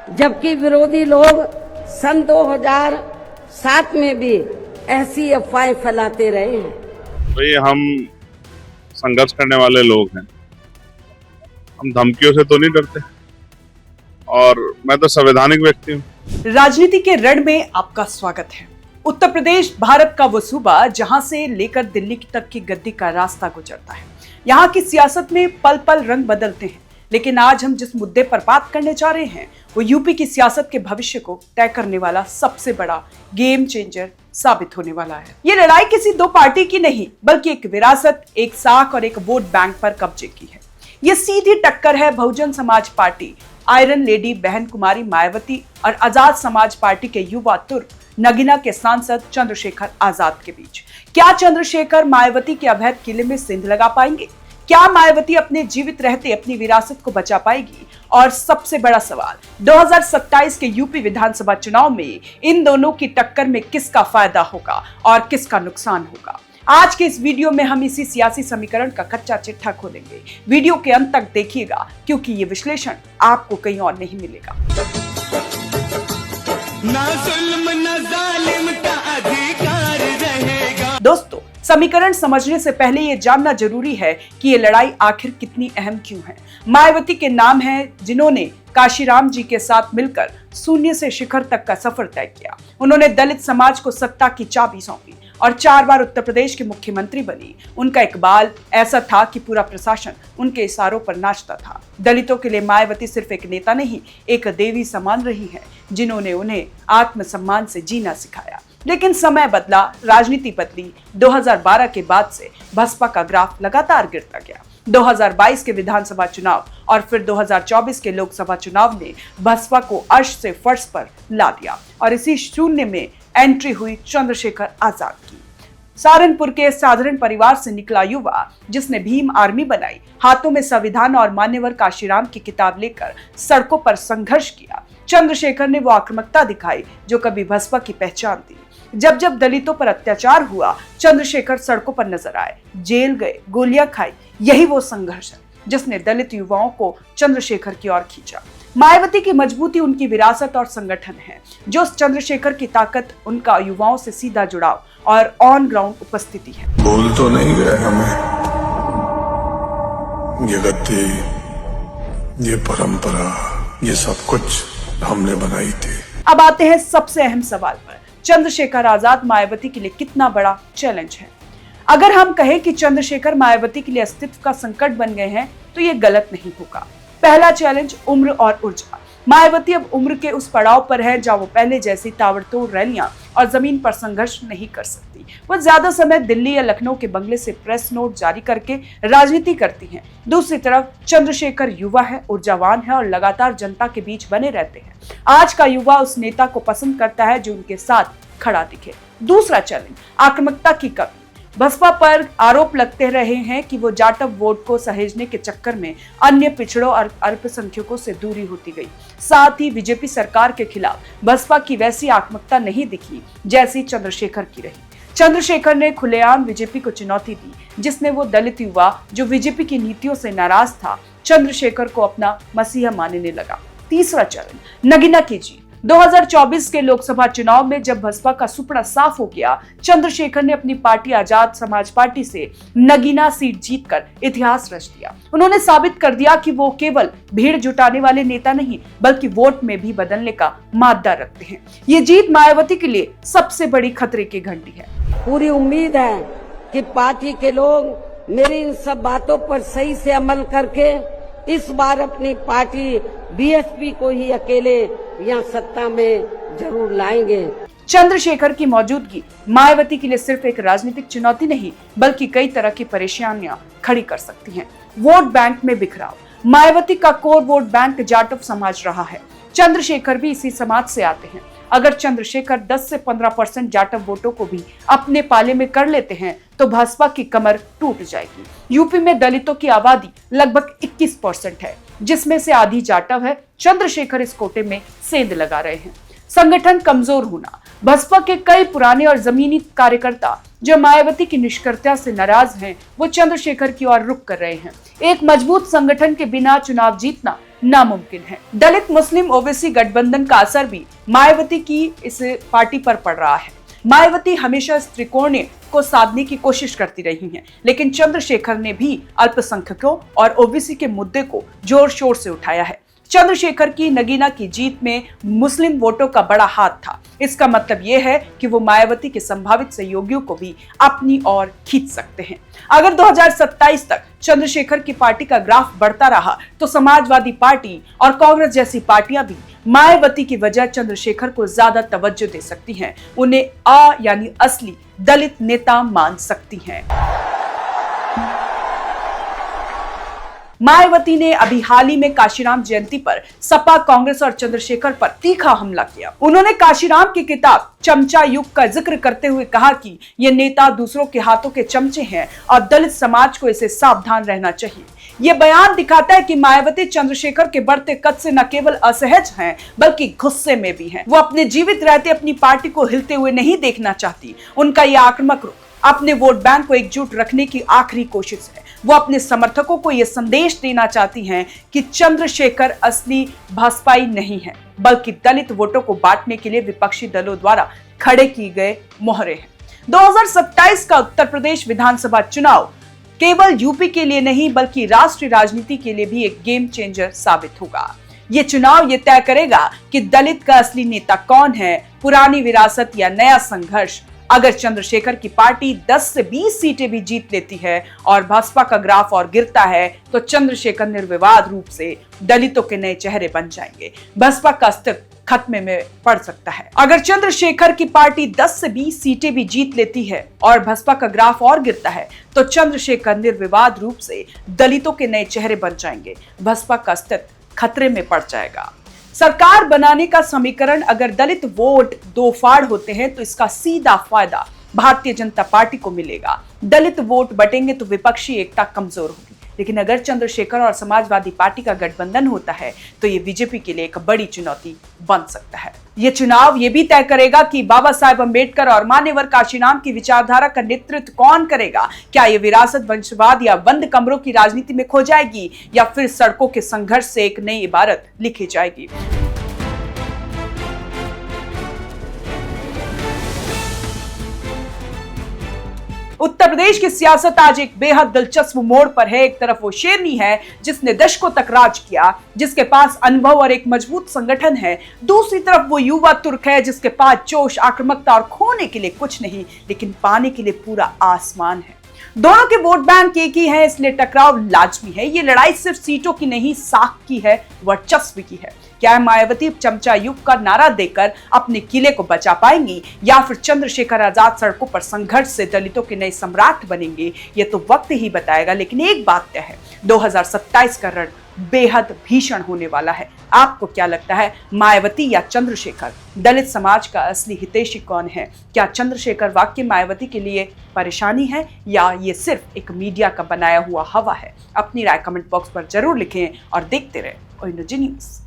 जबकि विरोधी लोग सन 2007 में भी ऐसी अफवाहें फैलाते रहे हैं। भाई हम संघर्ष करने वाले लोग हैं, हम धमकियों से तो नहीं डरते और मैं तो संवैधानिक व्यक्ति हूँ। राजनीति के रण में आपका स्वागत है। उत्तर प्रदेश भारत का वो सूबा जहां से लेकर दिल्ली तक की गद्दी का रास्ता गुजरता है। यहाँ की सियासत में पल पल रंग बदलते हैं, लेकिन आज हम जिस मुद्दे पर बात करने जा रहे हैं वो यूपी की सियासत के भविष्य को तय करने वाला सबसे बड़ा गेम चेंजर साबित होने वाला है। ये लड़ाई किसी दो पार्टी की नहीं, बल्कि एक विरासत, एक साख और एक वोट बैंक पर कब्जे की है। ये सीधी टक्कर है Bahujan Samaj party, iron lady बहन कुमारी मायावती और आजाद समाज पार्टी के युवा तुर्क नगीना के सांसद चंद्रशेखर आजाद के बीच। क्या चंद्रशेखर मायावती के अवैध किले में सिंध लगा पाएंगे? क्या मायावती अपने जीवित रहते अपनी विरासत को बचा पाएगी? और सबसे बड़ा सवाल, 2027 के यूपी विधानसभा चुनाव में इन दोनों की टक्कर में किसका फायदा होगा और किसका नुकसान होगा? आज के इस वीडियो में हम इसी सियासी समीकरण का कच्चा चिट्ठा खोलेंगे। वीडियो के अंत तक देखिएगा, क्योंकि ये विश्लेषण आपको कहीं और नहीं मिलेगा। ना जुल्म ना जालिम का अधिकार रहेगा। दोस्तों, समीकरण समझने से पहले ये जानना जरूरी है कि ये लड़ाई आखिर कितनी अहम क्यों है। मायावती के नाम हैं जिन्होंने काशीराम जी के साथ मिलकर शून्य से शिखर तक का सफर तय किया। उन्होंने दलित समाज को सत्ता की चाबी सौंपी और 4 बार उत्तर प्रदेश के मुख्यमंत्री बनी। उनका इकबाल ऐसा था कि पूरा प्रशासन उनके इशारों पर नाचता था। दलितों के लिए मायावती सिर्फ एक नेता नहीं, एक देवी समान रही है, जिन्होंने उन्हें आत्मसम्मान से जीना सिखाया। लेकिन समय बदला, राजनीति बदली। 2012 के बाद से बसपा का ग्राफ लगातार गिरता गया। 2022 के विधानसभा चुनाव और फिर 2024 के लोकसभा चुनाव ने बसपा को अर्श से फर्श पर ला दिया और इसी शून्य में एंट्री हुई चंद्रशेखर आजाद की। सहारनपुर के साधारण परिवार से निकला युवा, जिसने भीम आर्मी बनाई, हाथों में संविधान और मान्यवर काशीराम की किताब लेकर सड़कों पर संघर्ष किया। चंद्रशेखर ने वो आक्रामकता दिखाई जो कभी बसपा की पहचान थी। जब जब दलितों पर अत्याचार हुआ, चंद्रशेखर सड़कों पर नजर आए, जेल गए, गोलियां खाई। यही वो संघर्ष है जिसने दलित युवाओं को चंद्रशेखर की ओर खींचा। मायावती की मजबूती उनकी विरासत और संगठन है, जो चंद्रशेखर की ताकत उनका युवाओं से सीधा जुड़ाव और ऑन ग्राउंड उपस्थिति है। भूल तो नहीं गए हमें, ये गद्दी, ये परंपरा, ये सब कुछ हमने बनाई थी। अब आते हैं सबसे अहम सवाल पर, चंद्रशेखर आजाद मायावती के लिए कितना बड़ा चैलेंज है। अगर हम कहें कि चंद्रशेखर मायावती के लिए अस्तित्व का संकट बन गए हैं, तो ये गलत नहीं होगा। पहला चैलेंज उम्र और ऊर्जा। मायावती अब उम्र के उस पड़ाव पर है जहां वो पहले जैसी ताबड़तोड़ रैलियां और जमीन पर संघर्ष नहीं कर सकती। वो ज्यादा समय दिल्ली या लखनऊ के बंगले से प्रेस नोट जारी करके राजनीति करती हैं। दूसरी तरफ चंद्रशेखर युवा है, ऊर्जावान है और लगातार जनता के बीच बने रहते हैं। आज का युवा उस नेता को पसंद करता है जो उनके साथ खड़ा दिखे। दूसरा चैलेंज, आक्रामकता की कमी। बसपा पर आरोप लगते रहे हैं कि वो जाटव वोट को सहेजने के चक्कर में अन्य पिछड़ों और अल्पसंख्यकों से दूरी होती गई। साथ ही बीजेपी सरकार के खिलाफ बसपा की वैसी आक्रामकता नहीं दिखी जैसी चंद्रशेखर की रही। चंद्रशेखर ने खुलेआम बीजेपी को चुनौती दी, जिसने वो दलित युवा जो बीजेपी की नीतियों से नाराज था, चंद्रशेखर को अपना मसीहा मानने लगा। तीसरा चरण, नगीना की जीत। 2024 के लोकसभा चुनाव में जब बसपा का सुपड़ा साफ हो गया, चंद्रशेखर ने अपनी पार्टी आजाद समाज पार्टी से नगीना सीट जीतकर इतिहास रच दिया। उन्होंने साबित कर दिया कि वो केवल भीड़ जुटाने वाले नेता नहीं, बल्कि वोट में भी बदलने का मादा रखते हैं। ये जीत मायावती के लिए सबसे बड़ी खतरे की घंटी है। पूरी उम्मीद है कि पार्टी के लोग मेरी इन सब बातों पर सही से अमल करके इस बार अपनी पार्टी बीएसपी को ही अकेले यहाँ सत्ता में जरूर लाएंगे। चंद्रशेखर की मौजूदगी मायावती के लिए सिर्फ एक राजनीतिक चुनौती नहीं, बल्कि कई तरह की परेशानियां खड़ी कर सकती हैं। वोट बैंक में बिखराव। मायावती का कोर वोट बैंक जाटव समाज रहा है। चंद्रशेखर भी इसी समाज से आते हैं। अगर चंद्रशेखर 10 से 15% जाटव वोटों को भी अपने पाले में कर लेते हैं, तो भाजपा की कमर टूट जाएगी। यूपी में दलितों की आबादी लगभग 21% है, जिसमें से आधी जाटव है। चंद्रशेखर इस कोटे में सेंध लगा रहे हैं। संगठन कमजोर होना। बसपा के कई पुराने और जमीनी कार्यकर्ता जो मायावती की निष्क्रियता से नाराज हैं, वो चंद्रशेखर की ओर रुख कर रहे हैं। एक मजबूत संगठन के बिना चुनाव जीतना नामुमकिन है। दलित मुस्लिम ओबीसी गठबंधन का असर भी मायावती की इस पार्टी पर पड़ रहा है। मायावती हमेशा इस त्रिकोणीय को साधने की कोशिश करती रही हैं, लेकिन चंद्रशेखर ने भी अल्पसंख्यकों और ओबीसी के मुद्दे को जोर शोर से उठाया है। चंद्रशेखर की नगीना की जीत में मुस्लिम वोटों का बड़ा हाथ था। इसका मतलब यह है कि वो मायावती के संभावित सहयोगियों को भी अपनी ओर खींच सकते हैं। अगर 2027 तक चंद्रशेखर की पार्टी का ग्राफ बढ़ता रहा तो समाजवादी पार्टी और कांग्रेस जैसी पार्टियां भी मायावती की वजह चंद्रशेखर को ज्यादा तवज्जो दे सकती हैं, उन्हें यानी असली दलित नेता मान सकती हैं। मायावती ने अभी हाल ही में काशीराम जयंती पर सपा, कांग्रेस और चंद्रशेखर पर तीखा हमला किया। उन्होंने काशीराम की किताब चमचा युग का जिक्र करते हुए कहा कि ये नेता दूसरों के हाथों के चमचे हैं और दलित समाज को इसे सावधान रहना चाहिए। ये बयान दिखाता है कि मायावती चंद्रशेखर के बढ़ते कद से न केवल असहज हैं बल्कि गुस्से में भी हैं। वो अपने जीवित रहते अपनी पार्टी को हिलते हुए नहीं देखना चाहती। उनका यह आक्रामक रुख अपने वोट बैंक को एकजुट रखने की आखिरी कोशिश है। वो अपने समर्थकों को यह संदेश देना चाहती हैं कि चंद्रशेखर असली भाजपाई नहीं है, बल्कि दलित वोटों को बांटने के लिए विपक्षी दलों द्वारा खड़े किए गए मोहरे हैं। 2027 का उत्तर प्रदेश विधानसभा चुनाव केवल यूपी के लिए नहीं बल्कि राष्ट्रीय राजनीति के लिए भी एक गेम चेंजर साबित होगा। ये चुनाव ये तय करेगा कि दलित का असली नेता कौन है, पुरानी विरासत या नया संघर्ष। अगर चंद्रशेखर की पार्टी 10 से 20 सीटें भी जीत लेती है और भाजपा का ग्राफ और गिरता है तो चंद्रशेखर निर्विवाद रूप से दलितों के नए चेहरे बन जाएंगे। भाजपा का अस्तित्व खतरे में पड़ सकता है। अगर चंद्रशेखर की पार्टी 10 से 20 सीटें भी जीत लेती है और भाजपा का ग्राफ और गिरता है तो चंद्रशेखर निर्विवाद रूप से दलितों के नए चेहरे बन जाएंगे। भाजपा का अस्तित्व खतरे में पड़ जाएगा। सरकार बनाने का समीकरण अगर दलित वोट दो फाड़ होते हैं तो इसका सीधा फायदा भारतीय जनता पार्टी को मिलेगा। दलित वोट बटेंगे तो विपक्षी एकता कमजोर होगी। लेकिन अगर चंद्रशेखर और समाजवादी पार्टी का गठबंधन होता है तो ये बीजेपी के लिए एक बड़ी चुनौती बन सकता है। ये चुनाव ये भी तय करेगा कि बाबा साहेब अंबेडकर और मान्यवर काशीराम की विचारधारा का नेतृत्व कौन करेगा। क्या ये विरासत वंशवाद या बंद कमरों की राजनीति में खो जाएगी या फिर सड़कों के संघर्ष से एक नई इबारत लिखी जाएगी। उत्तर प्रदेश की सियासत आज एक बेहद दिलचस्प मोड़ पर है। एक तरफ वो शेरनी है जिसने दशकों तक राज किया, जिसके पास अनुभव और एक मजबूत संगठन है। दूसरी तरफ वो युवा तुर्क है जिसके पास जोश, आक्रामकता और खोने के लिए कुछ नहीं लेकिन पाने के लिए पूरा आसमान है। दोनों के वोट बैंक एक ही है, इसलिए टकराव लाजमी है। ये लड़ाई सिर्फ सीटों की नहीं, साख की है, वर्चस्व की है। क्या मायावती चमचा युग का नारा देकर अपने किले को बचा पाएंगी या फिर चंद्रशेखर आजाद सड़कों पर संघर्ष से दलितों के नए सम्राट बनेंगे, ये तो वक्त ही बताएगा। लेकिन एक बात तय है, 2027 का रण बेहद भीषण होने वाला है। आपको क्या लगता है, मायावती या चंद्रशेखर? दलित समाज का असली हितैषी कौन है? क्या चंद्रशेखर वाकई मायावती के लिए परेशानी है या ये सिर्फ एक मीडिया का बनाया हुआ हवा है? अपनी राय कमेंट बॉक्स पर जरूर लिखें और देखते रहें ONG न्यूज़।